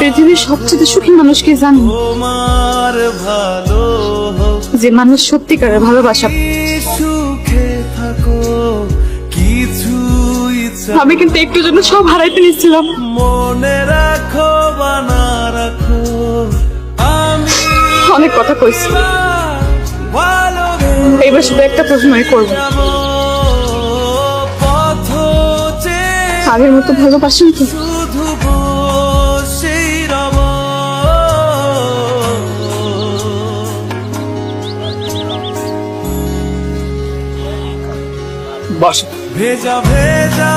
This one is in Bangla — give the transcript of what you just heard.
পৃথিবীর সবচেয়ে সুখী মানুষকে জানি, যে মানুষ সত্যিকারের ভালোবাসা। আমি কিন্তু একটু জন্য সব হারাইতে নিচ্ছিলাম। মনে রাখো বানা রাখো, অনেক কথা কইছি, এবার শুধু একটা প্রশ্নই করবো, আগের মতো ভালোবাসেন তো? ভেজা ভেজা